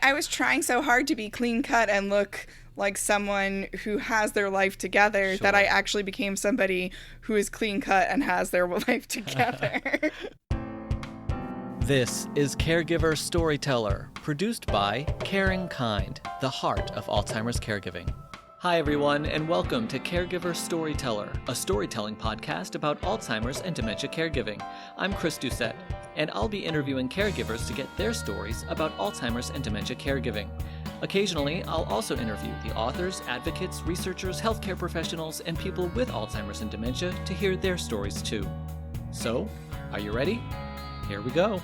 I was trying so hard to be clean cut and look like someone who has their life together that I actually became somebody who is clean cut and has their life together. This is Caregiver Storyteller, produced by CaringKind, the heart of Alzheimer's caregiving. Hi everyone, and welcome to Caregiver Storyteller, a storytelling podcast about Alzheimer's and dementia caregiving. I'm Chris Doucette, and I'll be interviewing caregivers to get their stories about Alzheimer's and dementia caregiving. Occasionally, I'll also interview the authors, advocates, researchers, healthcare professionals, and people with Alzheimer's and dementia to hear their stories too. So, are you ready? Here we go.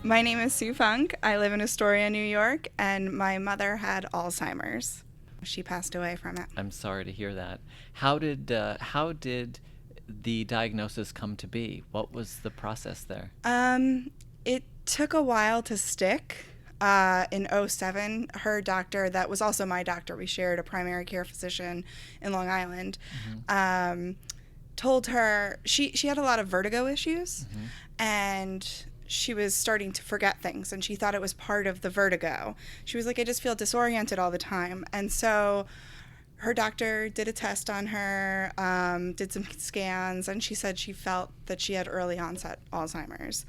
My name is Sue Funke. I live in Astoria, New York, and my mother had Alzheimer's. She passed away from it. I'm sorry to hear that. How did the diagnosis come to be? What was the process there? It took a while to stick. In 2007, her doctor, that was also my doctor, we shared a primary care physician in Long Island, told her she had a lot of vertigo issues, and she was starting to forget things, and she thought it was part of the vertigo. She was like, I just feel disoriented all the time. And so her doctor did a test on her, did some scans, and she said she felt that she had early onset Alzheimer's.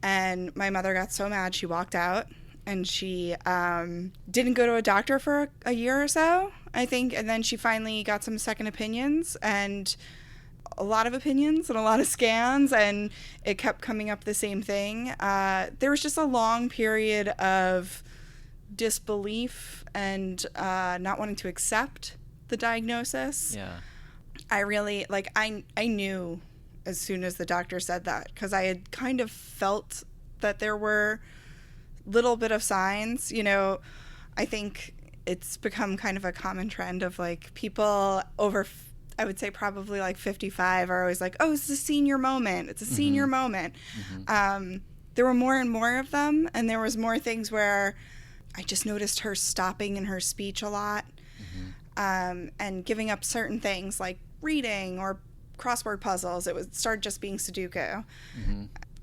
And my mother got so mad, she walked out, and she didn't go to a doctor for a year or so, I think. And then she finally got some second opinions, and a lot of opinions and a lot of scans, and it kept coming up the same thing. There was just a long period of disbelief and not wanting to accept the diagnosis. Yeah. I really, I knew as soon as the doctor said that, because I had kind of felt that there were little bit of signs. I think it's become kind of a common trend of people over I would say probably 55 are always like, oh, it's a senior moment. It's a senior moment. There were more and more of them, and there was more things where I just noticed her stopping in her speech a lot, and giving up certain things like reading or crossword puzzles. It would start just being Sudoku.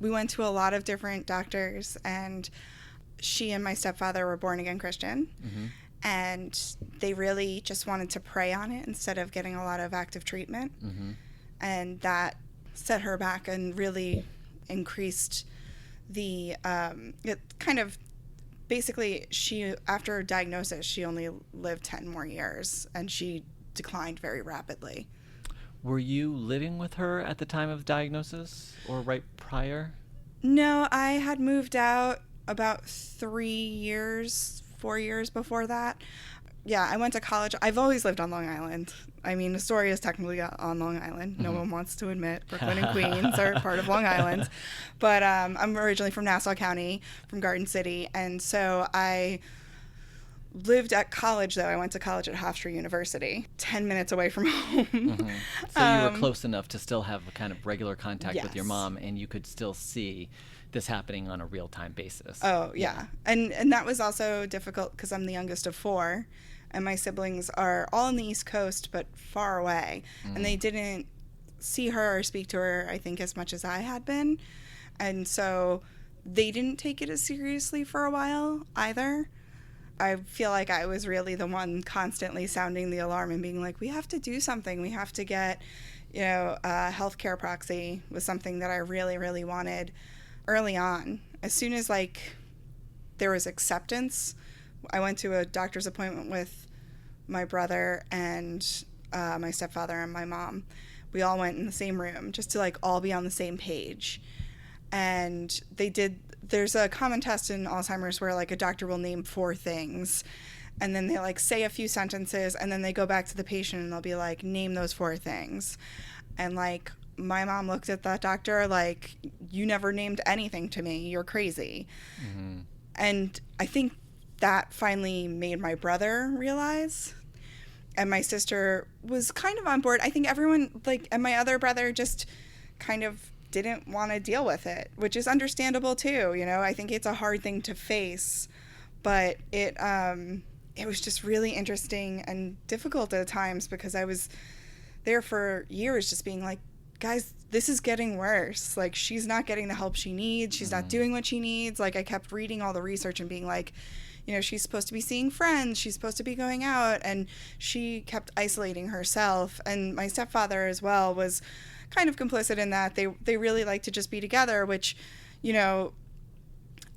We went to a lot of different doctors, and she and my stepfather were born-again Christian. And they really just wanted to prey on it instead of getting a lot of active treatment. And that set her back and really increased the, it kind of, basically, she, after her diagnosis, she only lived 10 more years, and she declined very rapidly. Were you living with her at the time of diagnosis or right prior? No, I had moved out about 4 years before that. Yeah, I went to college. I've always lived on Long Island. I mean, Astoria is technically on Long Island. No one wants to admit Brooklyn and Queens are part of Long Island. But I'm originally from Nassau County, from Garden City. And so I lived at college, though. I went to college at Hofstra University, 10 minutes away from home. So you were close enough to still have a kind of regular contact with your Yes. mom, and you could still see this happening on a real-time basis. Oh, yeah. And that was also difficult because I'm the youngest of 4, and my siblings are all on the East Coast but far away. And they didn't see her or speak to her, I think, as much as I had been. And so they didn't take it as seriously for a while either. I feel like I was really the one constantly sounding the alarm and being like, we have to do something. We have to get, a healthcare proxy was something that I really, really wanted early on. As soon as there was acceptance, I went to a doctor's appointment with my brother and my stepfather and my mom. We all went in the same room just to all be on the same page. And there's a common test in Alzheimer's where a doctor will name 4 things, and then they say a few sentences, and then they go back to the patient and they'll be like, name those 4 things. And my mom looked at that doctor like, you never named anything to me. You're crazy. And I think that finally made my brother realize. And my sister was kind of on board. I think everyone, and my other brother just kind of didn't want to deal with it, which is understandable too. I think it's a hard thing to face, but it was just really interesting and difficult at times because I was there for years just being like, guys, this is getting worse. Like, she's not getting the help she needs. She's not doing what she needs. Like, I kept reading all the research and being like, you know, she's supposed to be seeing friends. She's supposed to be going out. And she kept isolating herself. And my stepfather as well was kind of complicit in that. They really like to just be together, which, you know,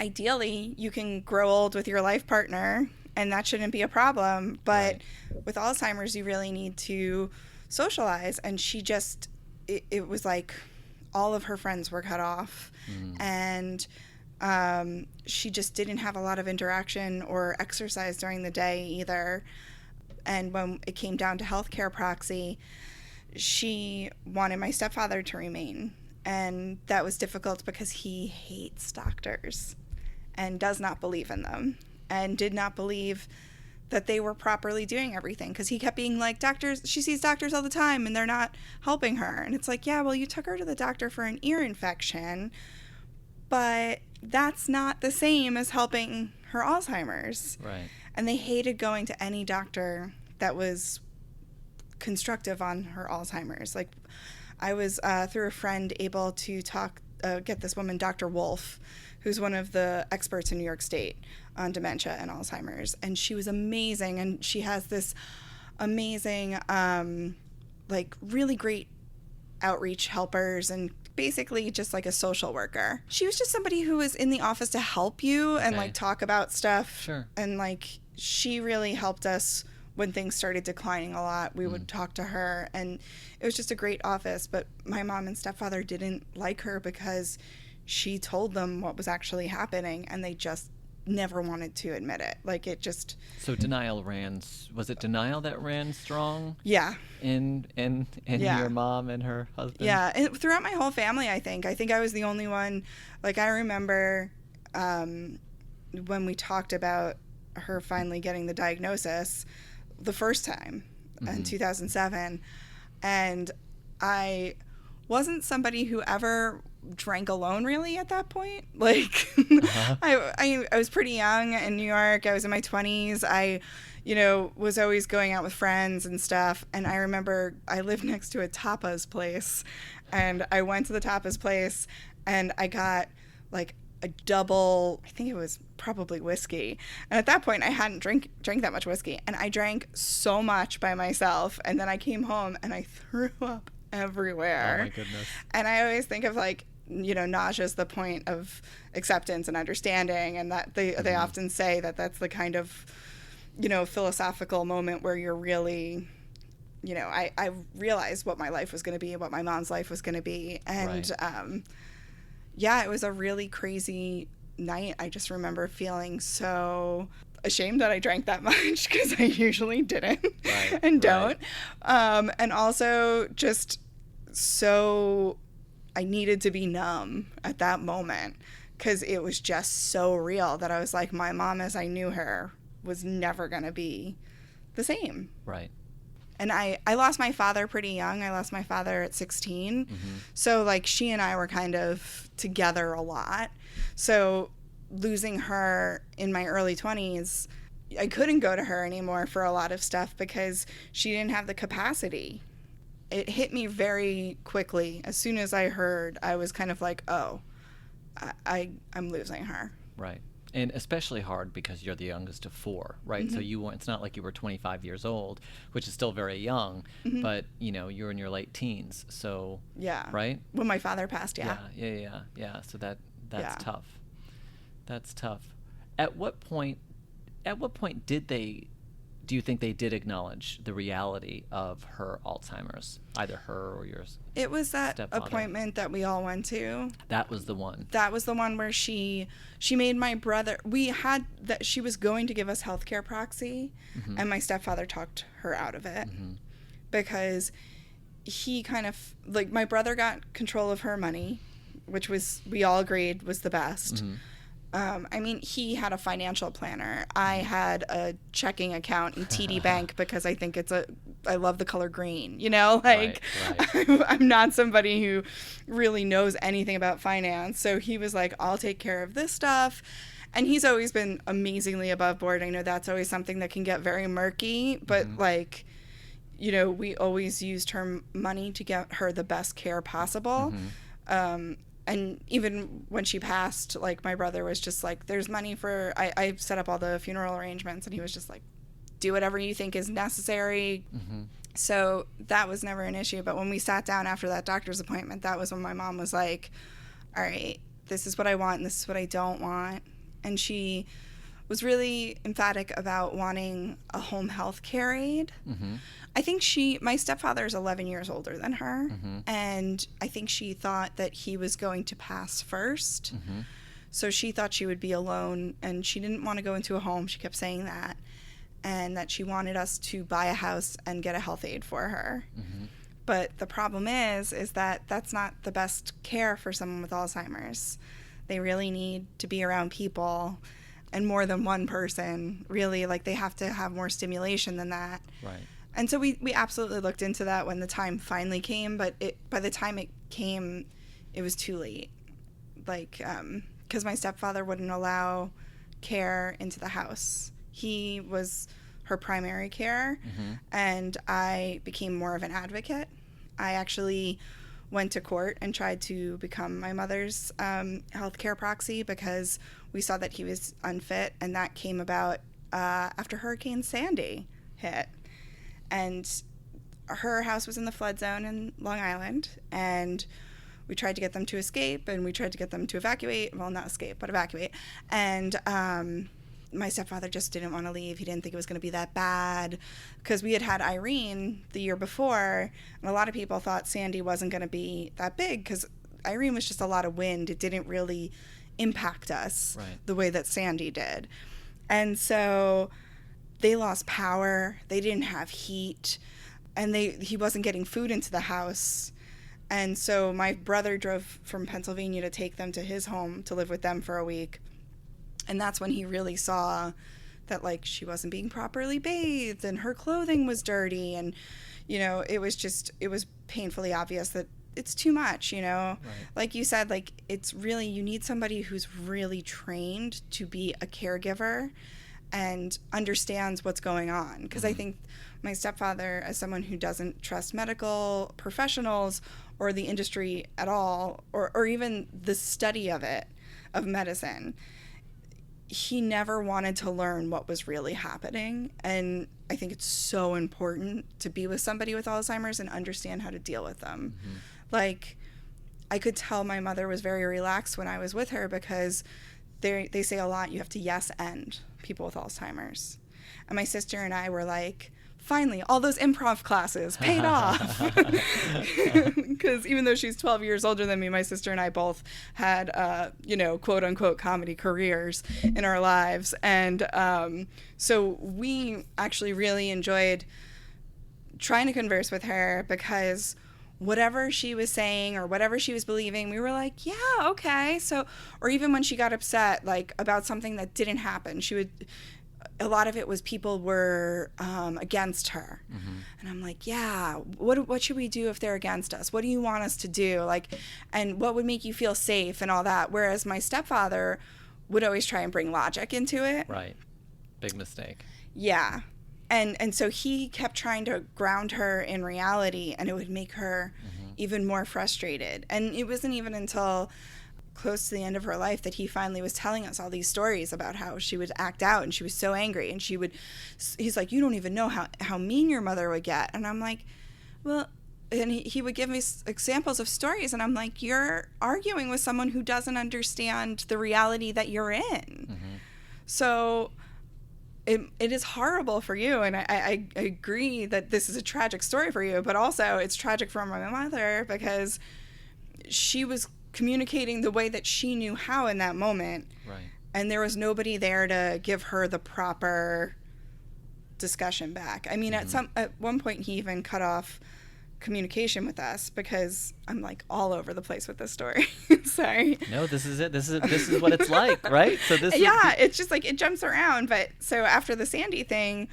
ideally you can grow old with your life partner and that shouldn't be a problem. But with Alzheimer's, you really need to socialize. And she just, it was like all of her friends were cut off. And she just didn't have a lot of interaction or exercise during the day either. And when it came down to healthcare proxy, she wanted my stepfather to remain. And that was difficult because he hates doctors and does not believe in them and did not believe that they were properly doing everything, because he kept being like, doctors, she sees doctors all the time and they're not helping her. And it's like, yeah, well, you took her to the doctor for an ear infection, but that's not the same as helping her Alzheimer's. Right. And they hated going to any doctor that was constructive on her Alzheimer's. Like, I was, through a friend, able to get this woman, Dr. Wolf, who's one of the experts in New York State on dementia and Alzheimer's. And she was amazing. And she has this amazing, like, really great outreach helpers and basically just like a social worker. She was just somebody who was in the office to help you and like talk about stuff. Sure. And like, she really helped us when things started declining a lot. We would talk to her, and it was just a great office. But my mom and stepfather didn't like her because she told them what was actually happening, and they just never wanted to admit it. Like, it just... So denial was it denial that ran strong? Yeah. In your mom and her husband? Yeah, and throughout my whole family, I think I was the only one. Like, I remember when we talked about her finally getting the diagnosis the first time in 2007, and I wasn't somebody who ever drank alone really at that point. Like, I was pretty young in New York. I was in my 20s. I, you know, was always going out with friends and stuff. And I remember I lived next to a tapas place, and I went to the tapas place and I got like a double, I think it was probably whiskey. And at that point I hadn't drank that much whiskey, and I drank so much by myself. And then I came home and I threw up everywhere. Oh my goodness. And I always think of, like, you know, nausea is the point of acceptance and understanding, and that they often say that that's the kind of, you know, philosophical moment where you're really, you know, I realized what my life was going to be, what my mom's life was going to be. And yeah, it was a really crazy night. I just remember feeling so ashamed that I drank that much, because I usually didn't and don't. And also just so I needed to be numb at that moment, because it was just so real that I was like, my mom as I knew her was never going to be the same. Right. And I lost my father pretty young. I lost my father at 16. So, like, she and I were kind of together a lot. So losing her in my early 20s, I couldn't go to her anymore for a lot of stuff because she didn't have the capacity. It hit me very quickly. As soon as I heard, I was kind of like, oh, I'm losing her. Right. And especially hard because you're the youngest of four, right? So it's not like you were 25 years old, which is still very young, but, you know, you're in your late teens. So, yeah. Right? When my father passed, Yeah. So that's tough. That's tough. At what point do you think they did acknowledge the reality of her Alzheimer's, either her or yours? It was that stepfather? Appointment that we all went to. That was the one. That was the one where she made my brother, we had that she was going to give us healthcare proxy, and my stepfather talked her out of it because he kind of, like, my brother got control of her money, which we all agreed was the best. I mean, he had a financial planner. I had a checking account in TD Bank because I think I love the color green, you know? Like, right. I'm not somebody who really knows anything about finance. So he was like, I'll take care of this stuff. And he's always been amazingly above board. I know that's always something that can get very murky, but like, we always used her money to get her the best care possible. And even when she passed, like, my brother was just like, there's money for, I set up all the funeral arrangements, and he was just like, do whatever you think is necessary. So that was never an issue. But when we sat down after that doctor's appointment, that was when my mom was like, all right, this is what I want and this is what I don't want. And she was really emphatic about wanting a home health care aide. I think my stepfather is 11 years older than her, and I think she thought that he was going to pass first. So she thought she would be alone, and she didn't want to go into a home. She kept saying that, and that she wanted us to buy a house and get a health aide for her. But the problem is that that's not the best care for someone with Alzheimer's. They really need to be around people, and more than one person, really. Like, they have to have more stimulation than that. Right. And so we absolutely looked into that when the time finally came, but by the time it came, it was too late. Like, because my stepfather wouldn't allow care into the house. He was her primary care, and I became more of an advocate. I actually went to court and tried to become my mother's healthcare proxy because we saw that he was unfit, and that came about after Hurricane Sandy hit. And her house was in the flood zone in Long Island, and we tried to get them to escape, and we tried to get them to evacuate. Well, not escape, but evacuate. And my stepfather just didn't want to leave. He didn't think it was going to be that bad, because we had Irene the year before, and a lot of people thought Sandy wasn't going to be that big because Irene was just a lot of wind. It didn't really impact us the way that Sandy did. And so they lost power, they didn't have heat, and he wasn't getting food into the house. And so my brother drove from Pennsylvania to take them to his home to live with them for a week. And that's when he really saw that, like, she wasn't being properly bathed and her clothing was dirty. And, it was painfully obvious that it's too much, Like you said, like, it's really, you need somebody who's really trained to be a caregiver and understands what's going on. Because I think my stepfather, as someone who doesn't trust medical professionals or the industry at all, or even the study of medicine, he never wanted to learn what was really happening. And I think it's so important to be with somebody with Alzheimer's and understand how to deal with them. Like, I could tell my mother was very relaxed when I was with her because they say a lot, you have to yes and people with Alzheimer's. And my sister and I were like, finally, all those improv classes paid off. Because even though she's 12 years older than me, my sister and I both had, quote unquote comedy careers in our lives. And so we actually really enjoyed trying to converse with her, because whatever she was saying or whatever she was believing, we were like, yeah, okay. So, or even when she got upset, like, about something that didn't happen, a lot of it was people were against her. And I'm like, yeah, what should we do if they're against us? What do you want us to do? Like, and what would make you feel safe and all that? Whereas my stepfather would always try and bring logic into it. Right. Big mistake. Yeah. And so he kept trying to ground her in reality, and it would make her even more frustrated. And it wasn't even until close to the end of her life that he finally was telling us all these stories about how she would act out and she was so angry, and he's like, you don't even know how mean your mother would get. And I'm like, well, and he would give me examples of stories, and I'm like, you're arguing with someone who doesn't understand the reality that you're in. So it is horrible for you, and I agree that this is a tragic story for you, but also it's tragic for my mother because she was communicating the way that she knew how in that moment. Right. And there was nobody there to give her the proper discussion back. I mean, at one point he even cut off communication with us because I'm like all over the place with this story. Sorry. No, this is it. This is what it's like, right? So it's just like it jumps around. But so after the Sandy thing,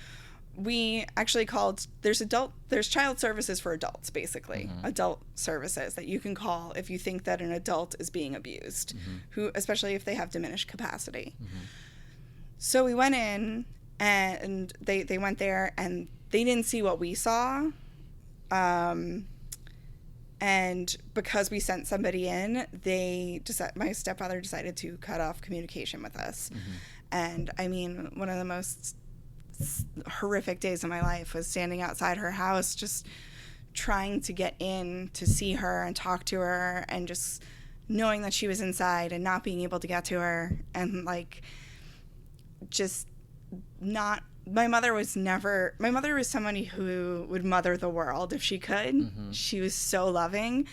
we actually called, there's child services for adults, basically, adult services that you can call if you think that an adult is being abused, who, especially if they have diminished capacity. So we went in, and they went there, and they didn't see what we saw. And because we sent somebody in, my stepfather decided to cut off communication with us. Mm-hmm. And I mean, one of the most horrific days of my life was standing outside her house, just trying to get in to see her and talk to her, and just knowing that she was inside and not being able to get to her, and like just not. My mother was somebody who would mother the world if she could. Mm-hmm. She was so loving.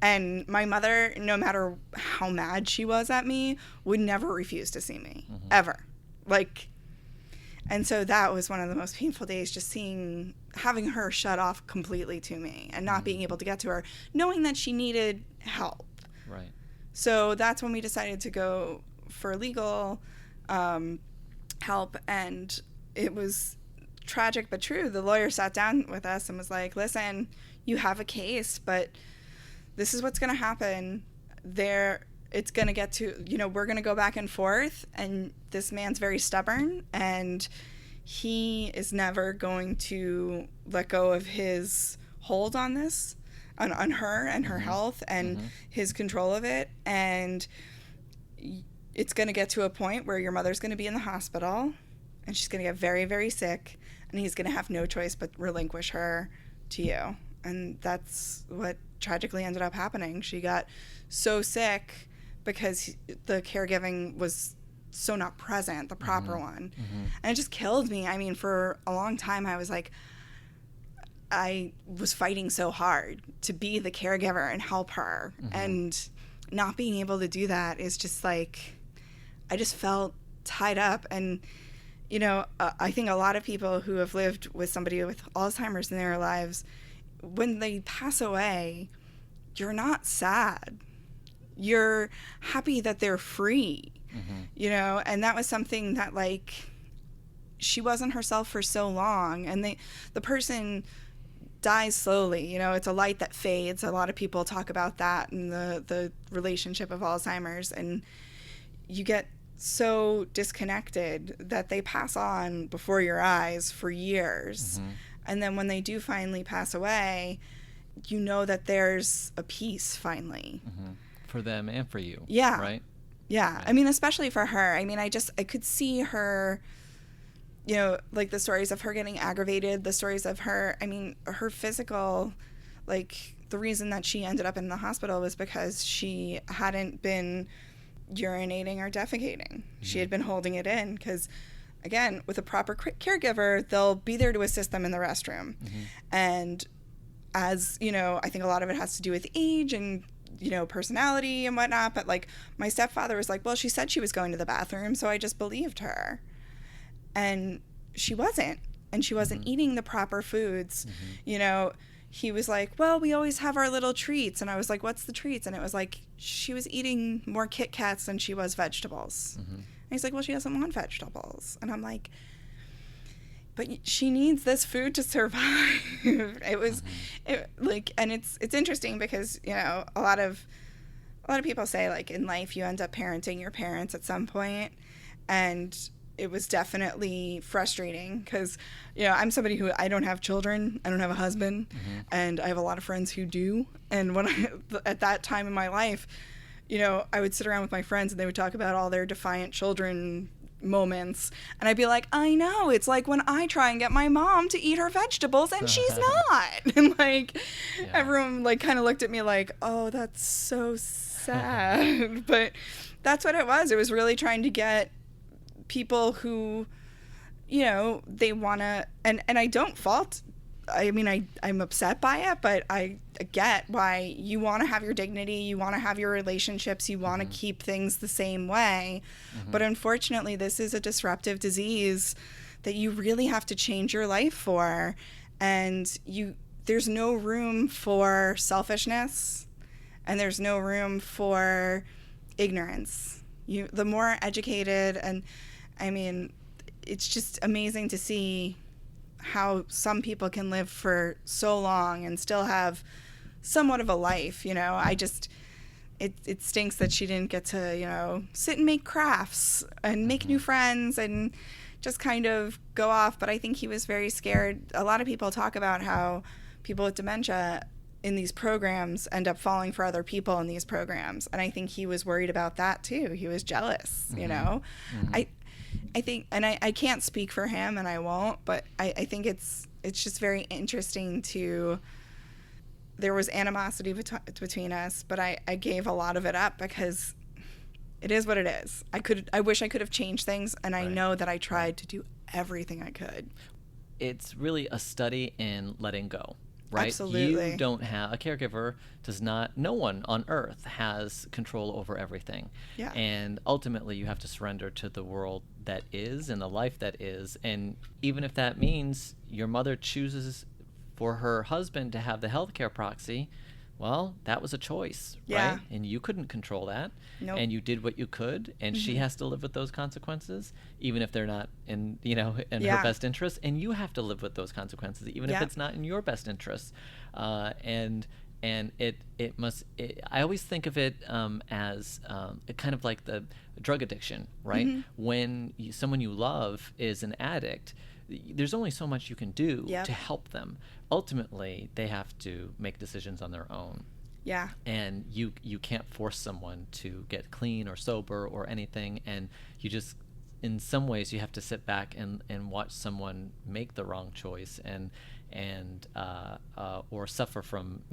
And my mother, no matter how mad she was at me, would never refuse to see me, mm-hmm. ever. Like, and so that was one of the most painful days, just having her shut off completely to me and not mm-hmm. being able to get to her, knowing that she needed help. Right. So that's when we decided to go for legal help, and it was tragic but true. The lawyer sat down with us and was like, listen, you have a case, but this is what's going to happen. It's going to get to, we're going to go back and forth, and this man's very stubborn, and he is never going to let go of his hold on this, on her and her mm-hmm. health and mm-hmm. his control of it. And it's going to get to a point where your mother's going to be in the hospital, and she's going to get very, very sick, and he's going to have no choice but relinquish her to you. And that's what tragically ended up happening. She got so sick because the caregiving was so not present, the proper mm-hmm. one. Mm-hmm. And it just killed me. I mean, for a long time, I was like, I was fighting so hard to be the caregiver and help her. Mm-hmm. And not being able to do that is just like, I just felt tied up. And I think a lot of people who have lived with somebody with Alzheimer's in their lives, when they pass away, you're not sad. You're happy that they're free, mm-hmm. And that was something that, like, she wasn't herself for so long, and the person dies slowly. It's a light that fades. A lot of people talk about that in the relationship of Alzheimer's, and you get so disconnected that they pass on before your eyes for years. Mm-hmm. And then when they do finally pass away, that there's a peace finally. Mm-hmm. For them and for you. Yeah. Right? Yeah. Right. I mean, especially for her. I mean, I could see her, like the stories of her getting aggravated, the stories of her, I mean, her physical, like the reason that she ended up in the hospital was because she hadn't been urinating or defecating. Mm-hmm. She had been holding it in because, again, with a proper caregiver, they'll be there to assist them in the restroom. Mm-hmm. And as, I think a lot of it has to do with age and, personality and whatnot. But, like, my stepfather was like, well, she said she was going to the bathroom, so I just believed her. And she wasn't. And she wasn't mm-hmm. eating the proper foods. Mm-hmm. He was like, well, we always have our little treats. And I was like, what's the treats? And it was like, she was eating more Kit Kats than she was vegetables. Mm-hmm. And he's like, well, she doesn't want vegetables. And I'm like, but she needs this food to survive. It was and it's interesting because, a lot of people say, like, in life, you end up parenting your parents at some point. And it was definitely frustrating because, I'm somebody who, I don't have children, I don't have a husband, mm-hmm. and I have a lot of friends who do. And when at that time in my life, I would sit around with my friends and they would talk about all their defiant children moments, and I'd be like, I know, it's like when I try and get my mom to eat her vegetables and she's not. And like, yeah. Everyone like kind of looked at me like, oh, that's so sad. But that's what it was. It was really trying to get people who, they want to, and I don't fault, I mean, I'm upset by it, but I get why you want to have your dignity, you want to have your relationships, you want to mm-hmm. keep things the same way. Mm-hmm. But unfortunately, this is a disruptive disease that you really have to change your life for. And there's no room for selfishness, and there's no room for ignorance. The more educated, and I mean, it's just amazing to see how some people can live for so long and still have somewhat of a life. It stinks that she didn't get to, sit and make crafts and make new friends and just kind of go off. But I think he was very scared. A lot of people talk about how people with dementia in these programs end up falling for other people in these programs. And I think he was worried about that too. He was jealous, you know? I think, and I can't speak for him and I won't, but I think it's just very interesting there was animosity between us, but I gave a lot of it up because it is what it is. I wish I could have changed things, and I know that I tried to do everything I could. It's really a study in letting go. Right? Absolutely. You don't have, a caregiver does not, no one on earth has control over everything. Yeah. And ultimately you have to surrender to the world that is and the life that is. And even if that means your mother chooses for her husband to have the healthcare proxy, well, that was a choice, right? And you couldn't control that. Nope. And you did what you could, and she has to live with those consequences, even if they're not in her best interest. And you have to live with those consequences, even if it's not in your best interest. And it must. I always think of it as kind of like the drug addiction, right? When someone you love is an addict, there's only so much you can do to help them. Ultimately, they have to make decisions on their own. Yeah. And you can't force someone to get clean or sober or anything. And you just, in some ways, you have to sit back and watch someone make the wrong choice or suffer from,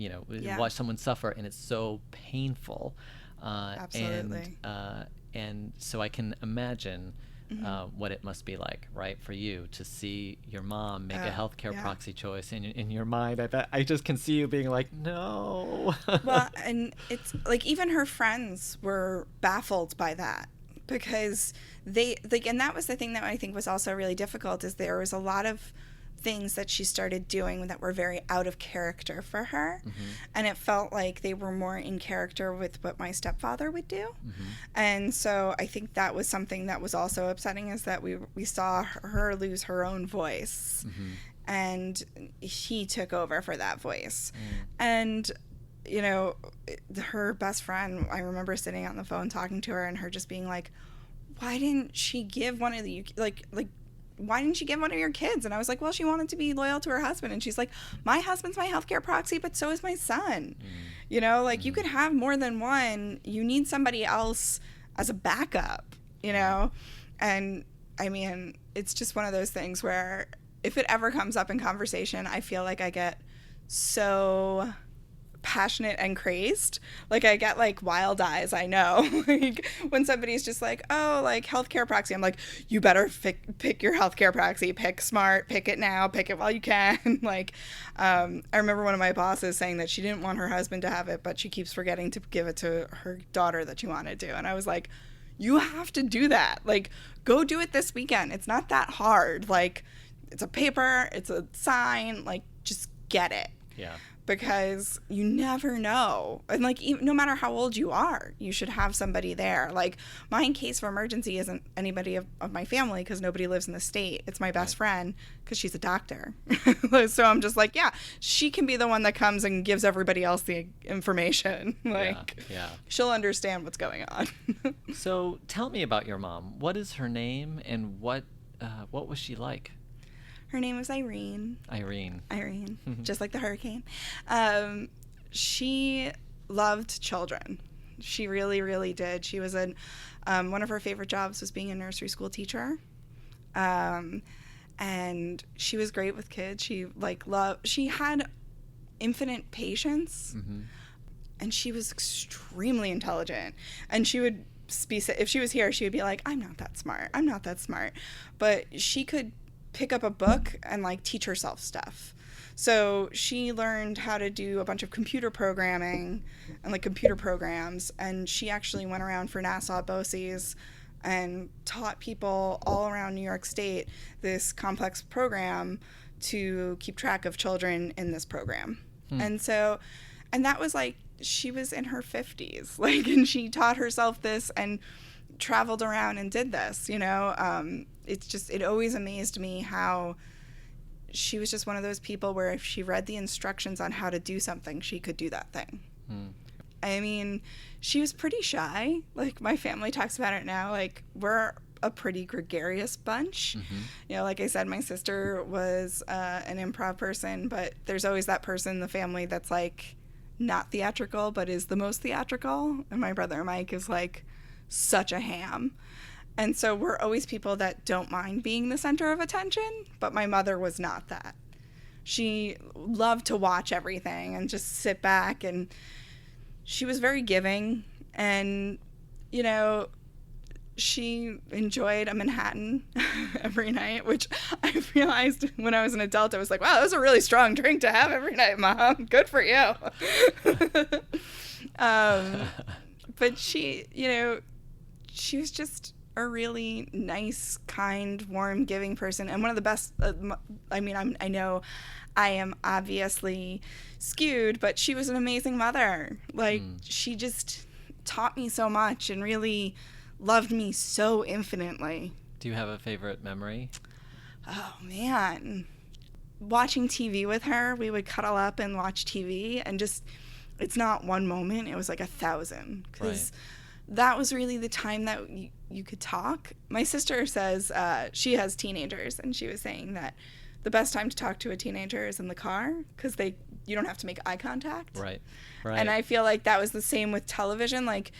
watch someone suffer, and it's so painful. Absolutely. And so I can imagine what it must be like, right, for you to see your mom make a healthcare proxy choice. In your mind, I just can see you being like, no. Well, and it's like even her friends were baffled by that because and that was the thing that I think was also really difficult is there was a lot of things that she started doing that were very out of character for her, and it felt like they were more in character with what my stepfather would do. And so I think that was something that was also upsetting, is that we saw her lose her own voice, and he took over for that voice. And her best friend, I remember sitting on the phone talking to her and her just being like, why didn't she give one of the why didn't she give one of your kids? And I was like, well, she wanted to be loyal to her husband. And she's like, my husband's my healthcare proxy, but so is my son. You could have more than one. You need somebody else as a backup, And I mean, it's just one of those things where if it ever comes up in conversation, I feel like I get so passionate and crazed. Like I get like wild eyes, I know. Like when somebody's just like, oh, like healthcare proxy, I'm like, you better pick your healthcare proxy, pick smart, pick it now, pick it while you can. Like I remember one of my bosses saying that she didn't want her husband to have it, but she keeps forgetting to give it to her daughter that she wanted to. And I was like, you have to do that. Like go do it this weekend. It's not that hard. Like it's a paper, it's a sign, like just get it. Yeah. Because you never know. And like, no matter how old you are, you should have somebody there. Like my case of emergency isn't anybody of my family because nobody lives in the state. It's my best friend because she's a doctor. So I'm just like, yeah, she can be the one that comes and gives everybody else the information. Like she'll understand what's going on. So tell me about your mom. What is her name and what was she like? Her name was Irene. Irene, just like the hurricane. She loved children. She really, really did. She was one of her favorite jobs was being a nursery school teacher. And she was great with kids. She had infinite patience, and she was extremely intelligent. And she would if she was here, she would be like, I'm not that smart. But she could pick up a book and like teach herself stuff. So she learned how to do a bunch of computer programming and like computer programs, and she actually went around for Nassau BOCES and taught people all around New York State this complex program to keep track of children in this program. And that was like, she was in her 50s, like, and she taught herself this and traveled around and did this, it always amazed me how she was just one of those people where if she read the instructions on how to do something, she could do that thing. I mean, she was pretty shy. Like my family talks about it now. Like we're a pretty gregarious bunch. You know, like I said, my sister was an improv person, but there's always that person in the family that's like not theatrical, but is the most theatrical. And my brother Mike is like such a ham. And so we're always people that don't mind being the center of attention, but my mother was not that. She loved to watch everything and just sit back, and she was very giving. And, you know, she enjoyed a Manhattan every night, which I realized when I was an adult, I was like, wow, that was a really strong drink to have every night, Mom. Good for you. But she, you know, she was just a really nice, kind, warm, giving person. And one of the best, I know I am obviously skewed, but she was an amazing mother. Like, she just taught me so much and really loved me so infinitely. Do you have a favorite memory? Oh, man. Watching TV with her, we would cuddle up and watch TV, and just, it's not one moment, it was like 1,000. Because that was really the time that you could talk. My sister says she has teenagers, and she was saying that the best time to talk to a teenager is in the car, because you don't have to make eye contact. Right. And I feel like that was the same with television. Like,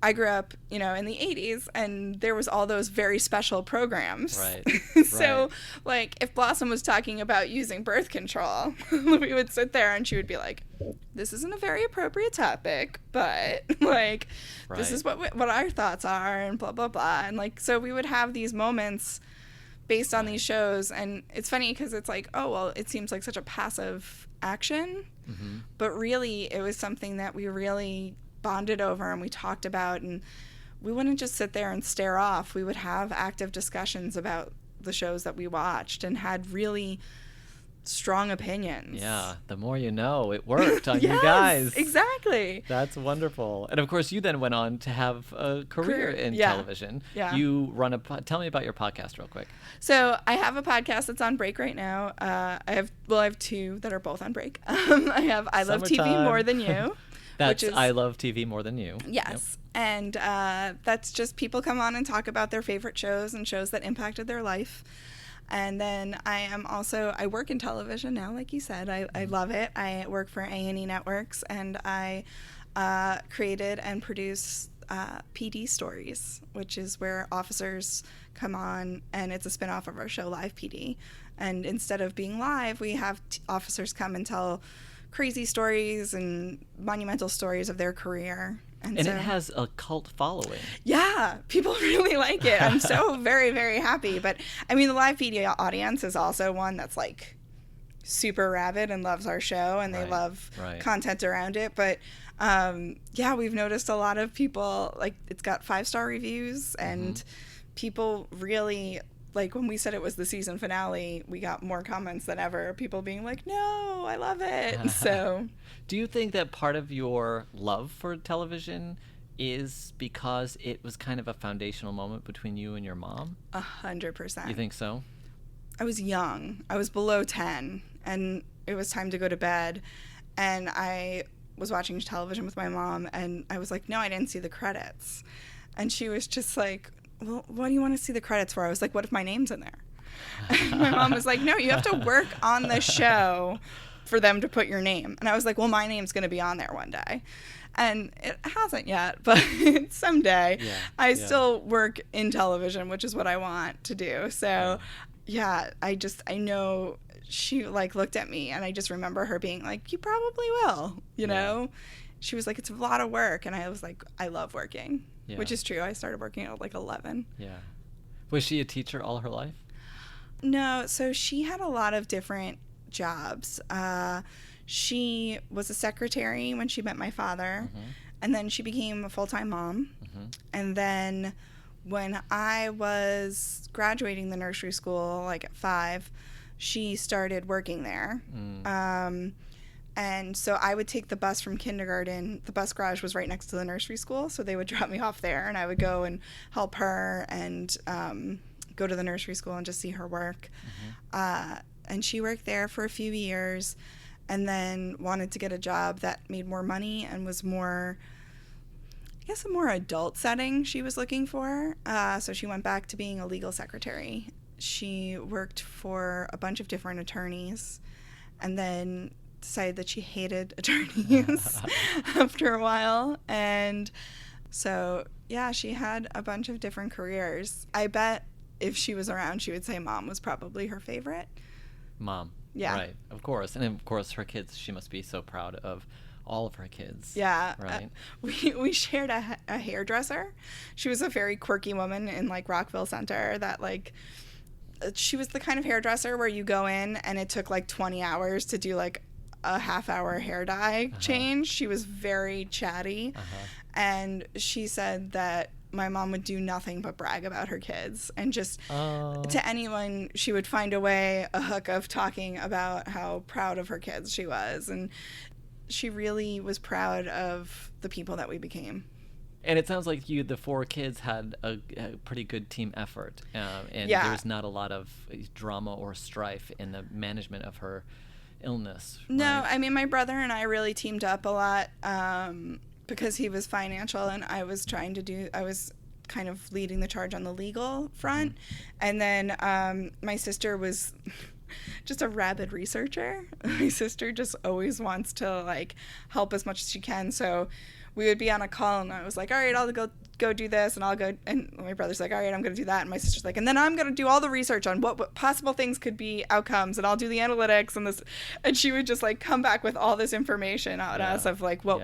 I grew up, you know, in the 80s, and there was all those very special programs. Right. So, like, if Blossom was talking about using birth control, we would sit there and she would be like, this isn't a very appropriate topic, but, like, this is what our thoughts are, and blah, blah, blah. And, like, so we would have these moments based on these shows. And it's funny because it's like, oh, well, it seems like such a passive action. But really, it was something that we really bonded over and we talked about, and we wouldn't just sit there and stare off. We would have active discussions about the shows that we watched and had really strong opinions. Yeah, the more you know. It worked on you guys. Exactly. That's wonderful. And of course, you then went on to have a career in television. Yeah. You run tell me about your podcast real quick. So I have a podcast that's on break right now. I have two that are both on break. I have I Love TV More Than You. That's I Love TV More Than You. Yes. Yep. And that's just people come on and talk about their favorite shows and shows that impacted their life. And then I work in television now, like you said. I love it. I work for A&E Networks, and I created and produce PD Stories, which is where officers come on, and it's a spinoff of our show Live PD. And instead of being live, we have officers come and tell crazy stories and monumental stories of their career. And so, it has a cult following. Yeah, people really like it. I'm so very, very happy. But, I mean, the live PD audience is also one that's, like, super rabid and loves our show, and they love content around it. But, yeah, we've noticed a lot of people, like, it's got 5-star reviews, and people really, like, when we said it was the season finale, we got more comments than ever. People being like, no, I love it. So, do you think that part of your love for television is because it was kind of a foundational moment between you and your mom? 100%. You think so? I was young. I was below 10, and it was time to go to bed. And I was watching television with my mom, and I was like, no, I didn't see the credits. And she was just like, well, what do you want to see the credits for? I was like, what if my name's in there? And my mom was like, no, you have to work on the show for them to put your name. And I was like, well, my name's going to be on there one day. And it hasn't yet, but someday. I still work in television, which is what I want to do. So, yeah, I know she, like, looked at me, and I just remember her being like, you probably will, you know? She was like, it's a lot of work. And I was like, I love working, which is true. I started working at, like, 11. Yeah. Was she a teacher all her life? No, so she had a lot of different jobs. She was a secretary when she met my father, and then she became a full-time mom. And then when I was graduating the nursery school, like at 5, she started working there. And so I would take the bus from kindergarten. The bus garage was right next to the nursery school, so they would drop me off there, and I would go and help her and go to the nursery school and just see her work. And she worked there for a few years, and then wanted to get a job that made more money and was more I guess, a more adult setting she was looking for. So she went back to being a legal secretary. She worked for a bunch of different attorneys and then decided that she hated attorneys after a while. And so, yeah, she had a bunch of different careers. I bet if she was around, she would say mom was probably her favorite. Mom. Yeah. Right. Of course. And of course, her kids, she must be so proud of all of her kids. Yeah. Right. We shared a hairdresser. She was a very quirky woman in like Rockville Center that like, she was the kind of hairdresser where you go in and it took like 20 hours to do like a half-hour hair dye change. She was very chatty. And she said that my mom would do nothing but brag about her kids. And just to anyone, she would find a hook of talking about how proud of her kids she was. And she really was proud of the people that we became. And it sounds like the 4 kids had a pretty good team effort. And Yeah. there was not a lot of drama or strife in the management of her illness. No, right? I mean, my brother and I really teamed up a lot because he was financial and I was kind of leading the charge on the legal front. And then my sister was just a rabid researcher. My sister just always wants to like help as much as she can. So we would be on a call and I was like, all right, I'll go do this, and I'll go, and my brother's like, all right, I'm going to do that, and my sister's like, and then I'm going to do all the research on what possible things could be outcomes, and I'll do the analytics and this, and she would just like come back with all this information on us of like what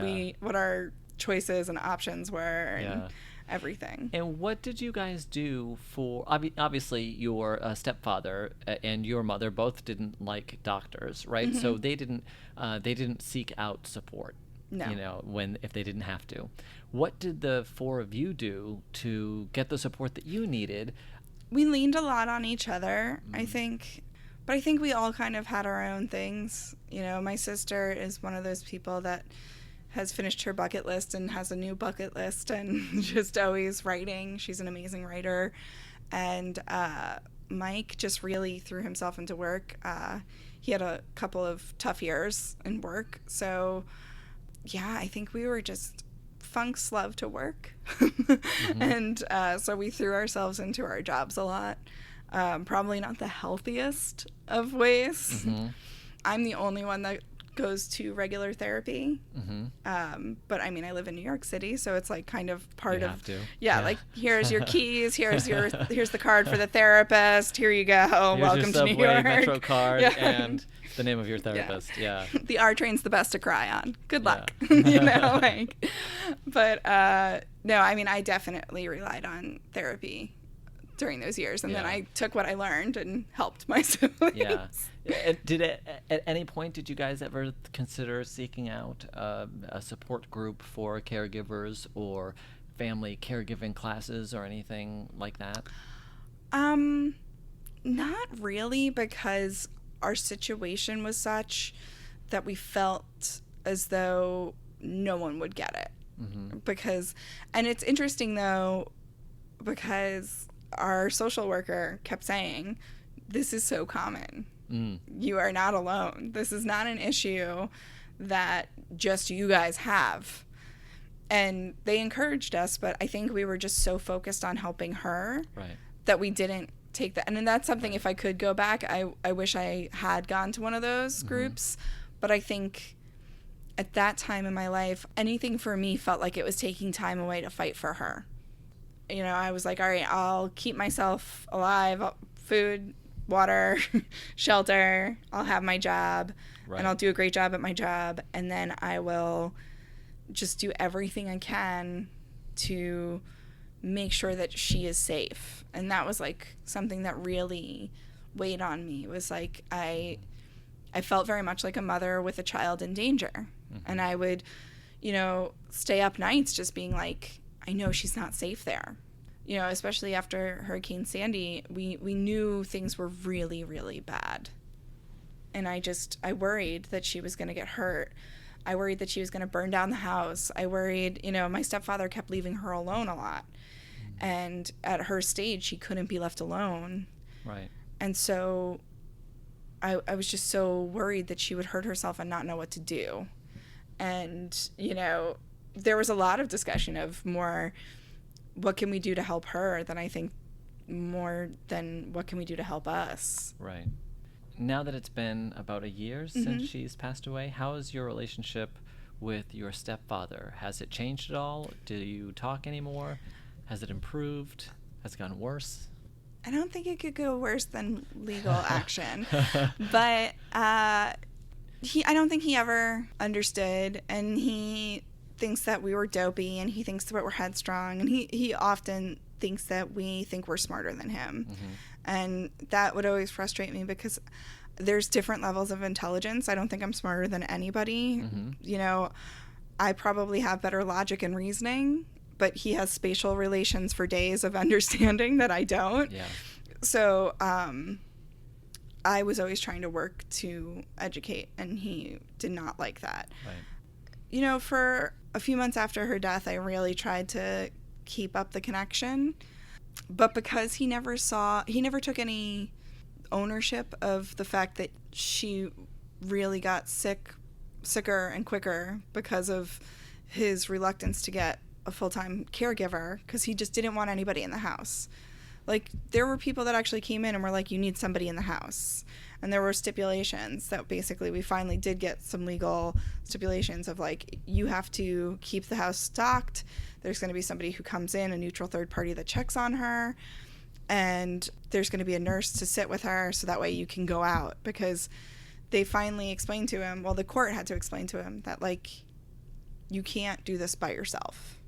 our choices and options were and everything. And what did you guys do for, obviously your stepfather and your mother both didn't like doctors, right? So they didn't seek out support. No. You know, if they didn't have to. What did the 4 of you do to get the support that you needed? We leaned a lot on each other, I think. But I think we all kind of had our own things. You know, my sister is one of those people that has finished her bucket list and has a new bucket list and just always writing. She's an amazing writer. And Mike just really threw himself into work. He had a couple of tough years in work. So yeah, I think we were just, funks love to work. And so we threw ourselves into our jobs a lot. Probably not the healthiest of ways. I'm the only one that goes to regular therapy. But I mean, I live in New York City, so it's like kind of part of, like here's your keys, here's the card for the therapist, here you go, here's welcome your to New York. Metro card and the name of your therapist. The R train's the best to cry on. Good luck. You know, like, but no, I mean, I definitely relied on therapy during those years, and then I took what I learned and helped my siblings. At any point did you guys ever consider seeking out a support group for caregivers or family caregiving classes or anything like that? Not really, because our situation was such that we felt as though no one would get it. Because, and it's interesting though, because our social worker kept saying, this is so common. You are not alone. This is not an issue that just you guys have. And they encouraged us, but I think we were just so focused on helping her that we didn't take that. And then that's something, if I could go back, I wish I had gone to one of those groups. But I think at that time in my life, anything for me felt like it was taking time away to fight for her. You know, I was like, all right, I'll keep myself alive, food, water, shelter, I'll have my job, and I'll do a great job at my job, and then I will just do everything I can to make sure that she is safe. And that was like something that really weighed on me. It was like I felt very much like a mother with a child in danger. And I would, you know, stay up nights just being like, I know she's not safe there. You know, especially after Hurricane Sandy, we knew things were really, really bad. And I worried that she was going to get hurt. I worried that she was going to burn down the house. I worried, you know, my stepfather kept leaving her alone a lot. And at her stage, she couldn't be left alone. Right. And so I was just so worried that she would hurt herself and not know what to do. And, you know, there was a lot of discussion of more what can we do to help her than I think more than what can we do to help us. Right. Now that it's been about a year since she's passed away, how is your relationship with your stepfather? Has it changed at all? Do you talk anymore? Has it improved? Has it gotten worse? I don't think it could go worse than legal action. But I don't think he ever understood, and he thinks that we were dopey, and he thinks that we're headstrong, and he often thinks that we think we're smarter than him. And that would always frustrate me because there's different levels of intelligence. I don't think I'm smarter than anybody. You know, I probably have better logic and reasoning, but he has spatial relations for days of understanding that I don't. Yeah. So I was always trying to work to educate, and he did not like that. Right. You know, for a few months after her death, I really tried to keep up the connection. But because he never took any ownership of the fact that she really got sicker and quicker because of his reluctance to get a full-time caregiver, because he just didn't want anybody in the house. Like, there were people that actually came in and were like, you need somebody in the house. And there were stipulations that basically we finally did get some legal stipulations of, like, you have to keep the house stocked. There's going to be somebody who comes in, a neutral third party that checks on her. And there's going to be a nurse to sit with her so that way you can go out. Because they finally explained to him, well, the court had to explain to him that, like, you can't do this by yourself.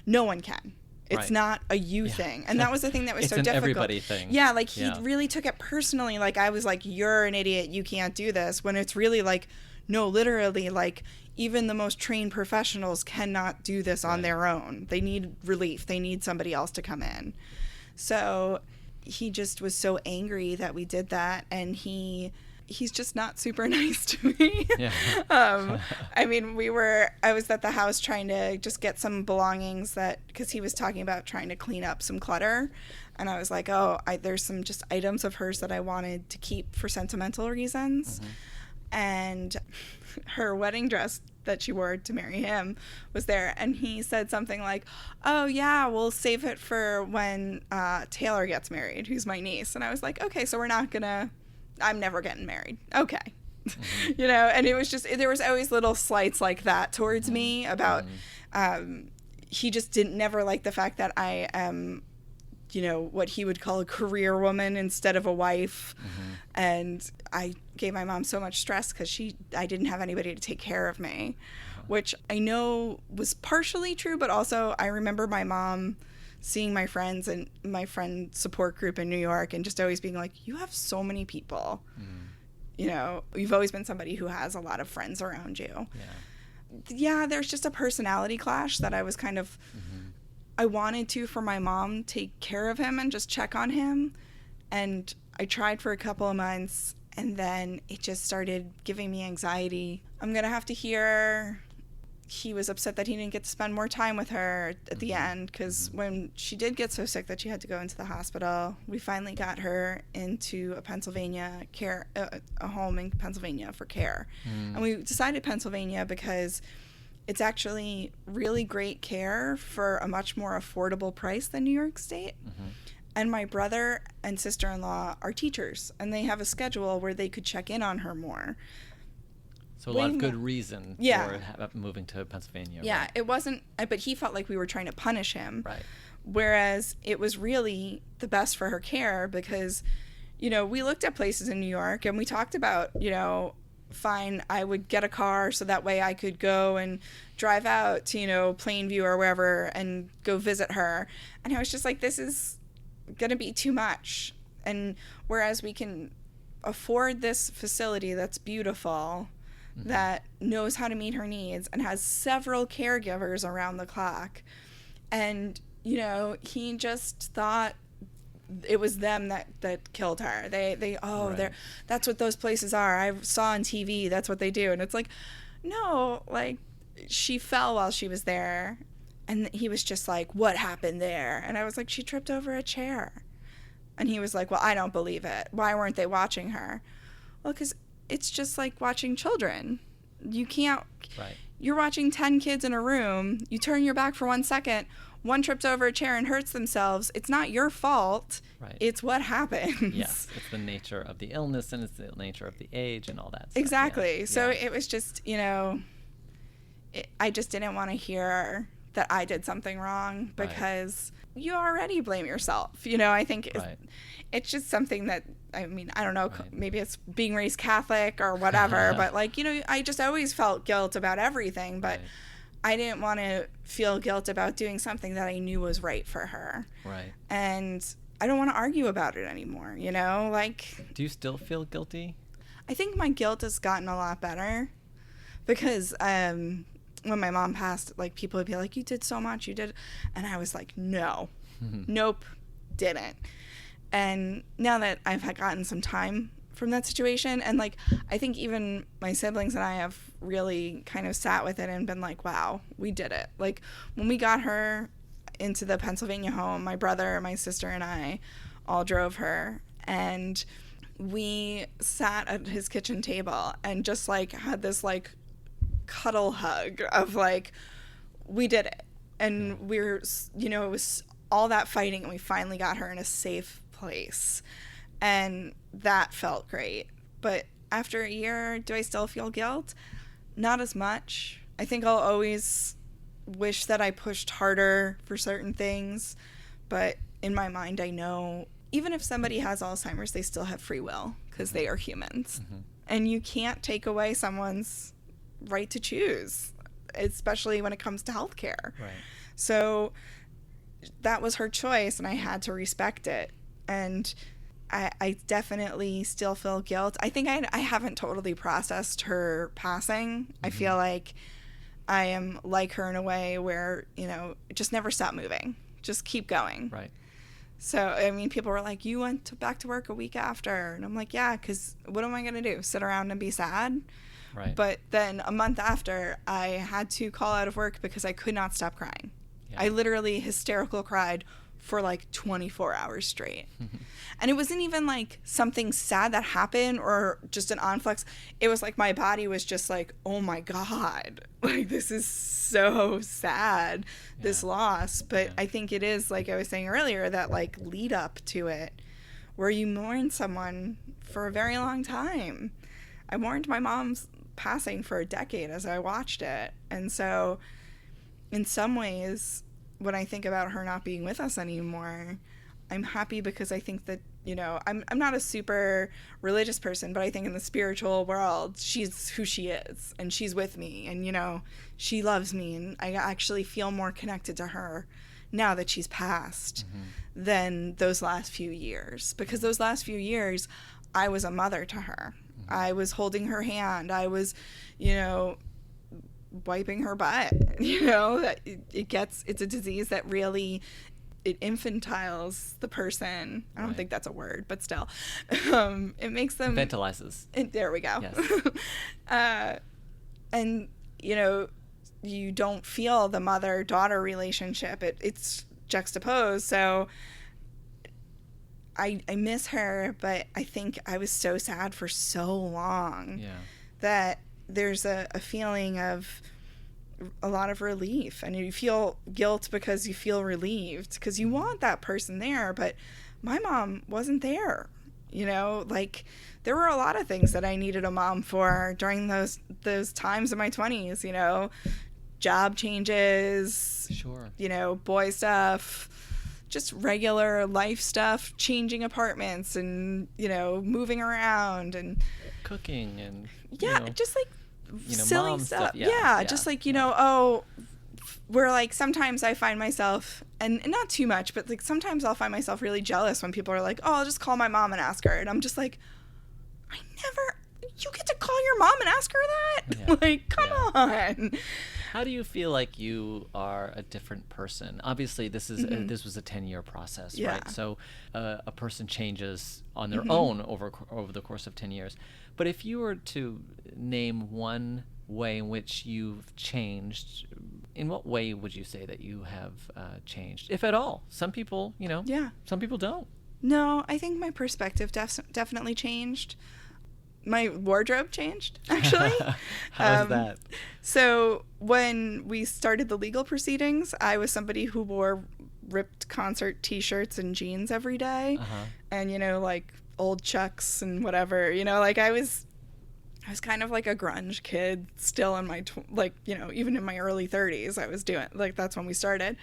No one can. It's not a you thing. And that was the thing that was so difficult. It's an everybody thing. Yeah, like he really took it personally. Like I was like, you're an idiot. You can't do this. When it's really like, no, literally, like even the most trained professionals cannot do this on their own. They need relief. They need somebody else to come in. So he just was so angry that we did that. And he's just not super nice to me. Yeah. I mean, I was at the house trying to just get some belongings because he was talking about trying to clean up some clutter. And I was like, there's some just items of hers that I wanted to keep for sentimental reasons. And her wedding dress that she wore to marry him was there. And he said something like, oh yeah, we'll save it for when Taylor gets married, who's my niece. And I was like, okay, so I'm never getting married. Okay. You know, and it was just, there was always little slights like that towards me about, he just never like the fact that I am, you know, what he would call a career woman instead of a wife. And I gave my mom so much stress because I didn't have anybody to take care of me, which I know was partially true, but also I remember my mom seeing my friends and my friend support group in New York and just always being like, you have so many people. You know, you've always been somebody who has a lot of friends around you. Yeah, there's just a personality clash that I was kind of, I wanted to, for my mom, take care of him and just check on him. And I tried for a couple of months, and then it just started giving me anxiety. I'm going to have to hear he was upset that he didn't get to spend more time with her at the end, because when she did get so sick that she had to go into the hospital, we finally got her into a home in Pennsylvania for care. And we decided Pennsylvania because it's actually really great care for a much more affordable price than New York State. And my brother and sister-in-law are teachers, and they have a schedule where they could check in on her more. So a lot of good reason for moving to Pennsylvania. Yeah, right? It wasn't, but he felt like we were trying to punish him. Right. Whereas it was really the best for her care because, you know, we looked at places in New York and we talked about, you know, fine, I would get a car so that way I could go and drive out to, you know, Plainview or wherever and go visit her. And I was just like, this is going to be too much. And whereas we can afford this facility that's beautiful, that knows how to meet her needs and has several caregivers around the clock. And, you know, he just thought it was them that killed her. That's what those places are. I saw on TV, that's what they do. And it's like, no, like, she fell while she was there. And he was just like, what happened there? And I was like, she tripped over a chair. And he was like, well, I don't believe it. Why weren't they watching her? Well, because it's just like watching children. You can't, you're watching 10 kids in a room, you turn your back for 1 second, one trips over a chair and hurts themselves. It's not your fault. Right. It's what happens. Yes, it's the nature of the illness and it's the nature of the age and all that stuff. Exactly. Yeah. So it was just, I just didn't want to hear that I did something wrong because you already blame yourself. I think it's just something that, I don't know, maybe it's being raised Catholic or whatever, but I just always felt guilt about everything, but I didn't want to feel guilt about doing something that I knew was right for her. Right. And I don't want to argue about it anymore, Do you still feel guilty? I think my guilt has gotten a lot better because when my mom passed, people would be like, you did so much, you did. And I was like, no, nope, didn't. And now that I've gotten some time from that situation, and I think even my siblings and I have really kind of sat with it and been like, wow, we did it. When we got her into the Pennsylvania home, my brother, my sister, and I all drove her, and we sat at his kitchen table and just had this cuddle hug of we did it. And we're, it was all that fighting, and we finally got her in a safe place, and that felt great. But after a year, do I still feel guilt? Not as much. I think I'll always wish that I pushed harder for certain things, but in my mind I know even if somebody has Alzheimer's, they still have free will because they are humans. And you can't take away someone's right to choose, especially when it comes to healthcare. Right. So that was her choice, and I had to respect it. And I definitely still feel guilt. I think I haven't totally processed her passing. I feel like I am like her in a way where, just never stop moving. Just keep going. Right. So, people were like, you went back to work a week after. And I'm like, yeah, because what am I going to do? Sit around and be sad? Right. But then a month after, I had to call out of work because I could not stop crying. Yeah. I literally hysterical cried for 24 hours straight. And it wasn't even something sad that happened or just an influx. It was my body was just oh my God, this is so sad, this loss. But I think it is, I was saying earlier, that lead up to it where you mourn someone for a very long time. I mourned my mom's passing for a decade as I watched it. And so in some ways, when I think about her not being with us anymore, I'm happy because I think that, I'm not a super religious person, but I think in the spiritual world, she's who she is, and she's with me, and, she loves me, and I actually feel more connected to her now that she's passed than those last few years. Because those last few years, I was a mother to her. I was holding her hand. I was, wiping her butt. That it's a disease that really, it infantiles the person. I don't think that's a word, but still, it makes them ventilizes. There we go. Yes. And you don't feel the mother-daughter relationship. It's juxtaposed. So I miss her, but I think I was so sad for so long that there's a feeling of a lot of relief, and you feel guilt because you feel relieved because you want that person there. But my mom wasn't there. There were a lot of things that I needed a mom for during those times in my 20s, job changes, boy stuff, just regular life stuff, changing apartments and, moving around and cooking and, just silly mom stuff. Yeah. Just where sometimes I find myself, and not too much, but sometimes I'll find myself really jealous when people are like, oh, I'll just call my mom and ask her. And I'm just like, you get to call your mom and ask her that? Yeah. Come on. How do you feel like you are a different person? Obviously, this is this was a 10-year process, right? So a person changes on their own over the course of 10 years. But if you were to name one way in which you've changed, in what way would you say that you have changed, if at all? Some people, some people don't. No, I think my perspective definitely changed. My wardrobe changed, actually. How is that? So when we started the legal proceedings, I was somebody who wore ripped concert t-shirts and jeans every day. And, you know, like old Chucks and whatever, you know, like I was kind of like a grunge kid still in my, even in my early 30s, I was doing, like, that's when we started.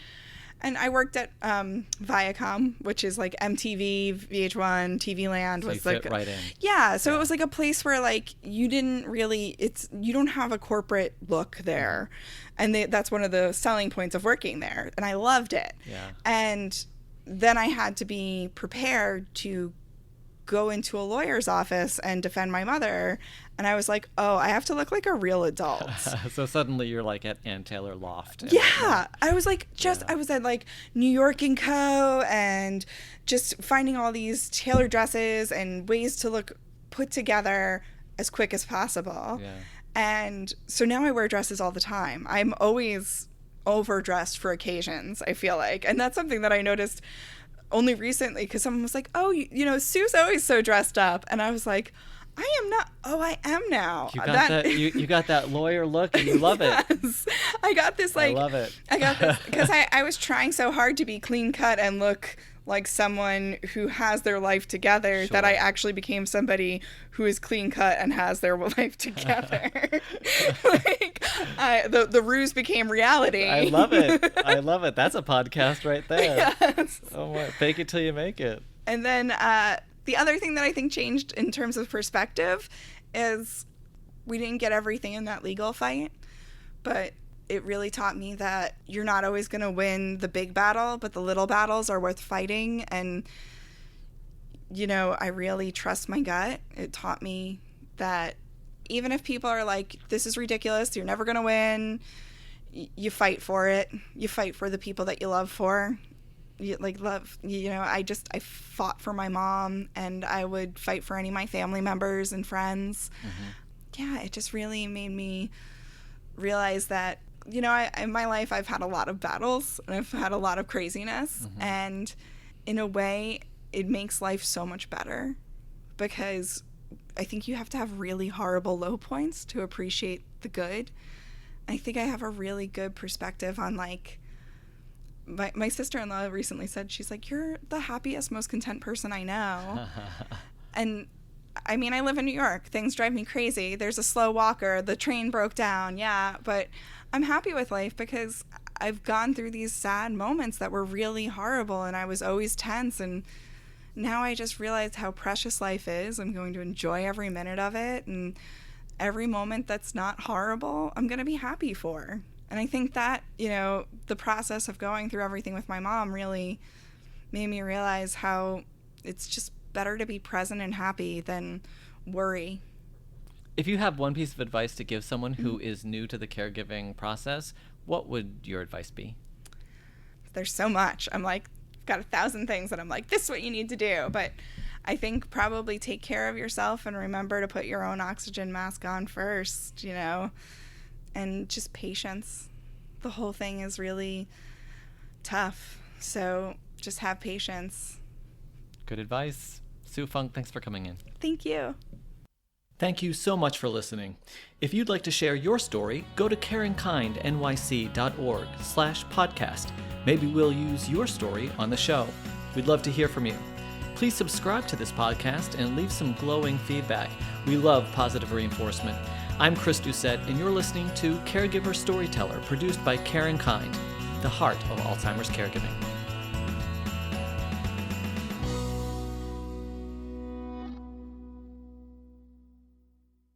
And I worked at Viacom, which is like MTV, VH1, TV Land. So was you fit like right in. Yeah, so it was like a place where like you don't have a corporate look there, and that's one of the selling points of working there, and I loved it. Yeah. And then I had to be prepared to go into a lawyer's office and defend my mother, and I was like, oh, I have to look like a real adult. So suddenly you're like at Ann Taylor Loft. Yeah, I was like, I was at like New York & Co. and just finding all these tailored dresses and ways to look put together as quick as possible. Yeah. And so now I wear dresses all the time. I'm always overdressed for occasions, I feel like. And that's something that I noticed only recently, because someone was like, oh, you know, Sue's always so dressed up. And I was like, I am not. Oh, I am now. You got you got that lawyer look, and you love it. Yes. I got this, like, I love it. I got this because I was trying so hard to be clean cut and look like someone who has their life together, Sure. that I actually became somebody who is clean cut and has their life together. Like, the ruse became reality. I love it. I love it. That's a podcast right there. Yes. Oh my! Fake it till you make it. And then the other thing that I think changed in terms of perspective is we didn't get everything in that legal fight, but it really taught me that you're not always going to win the big battle, but the little battles are worth fighting. And, you know, I really trust my gut. It taught me that even if people are like, this is ridiculous, you're never going to win, you fight for it. You fight for the people that you love for. I fought for my mom, and I would fight for any of my family members and friends. Mm-hmm. Yeah, it just really made me realize that, you know, in my life I've had a lot of battles and I've had a lot of craziness. Mm-hmm. And in a way it makes life so much better, because I think you have to have really horrible low points to appreciate the good. I think I have a really good perspective on, like, my sister-in-law recently said, she's like, you're the happiest, most content person I know. And I mean, I live in New York. Things drive me crazy. There's a slow walker. The train broke down. Yeah. But I'm happy with life because I've gone through these sad moments that were really horrible, and I was always tense. And now I just realized how precious life is. I'm going to enjoy every minute of it. And every moment that's not horrible, I'm going to be happy for. And I think that, you know, the process of going through everything with my mom really made me realize how it's just better to be present and happy than worry. If you have one piece of advice to give someone who is new to the caregiving process, what would your advice be? There's so much. I'm like, got 1,000 things that I'm like, this is what you need to do. But I think probably take care of yourself and remember to put your own oxygen mask on first, you know, and just patience. The whole thing is really tough. So just have patience. Good advice. Sue Funke, thanks for coming in. Thank you. Thank you so much for listening. If you'd like to share your story, go to caringkindnyc.org/podcast. Maybe we'll use your story on the show. We'd love to hear from you. Please subscribe to this podcast and leave some glowing feedback. We love positive reinforcement. I'm Chris Doucette, and you're listening to Caregiver Storyteller, produced by CaringKind, the heart of Alzheimer's caregiving.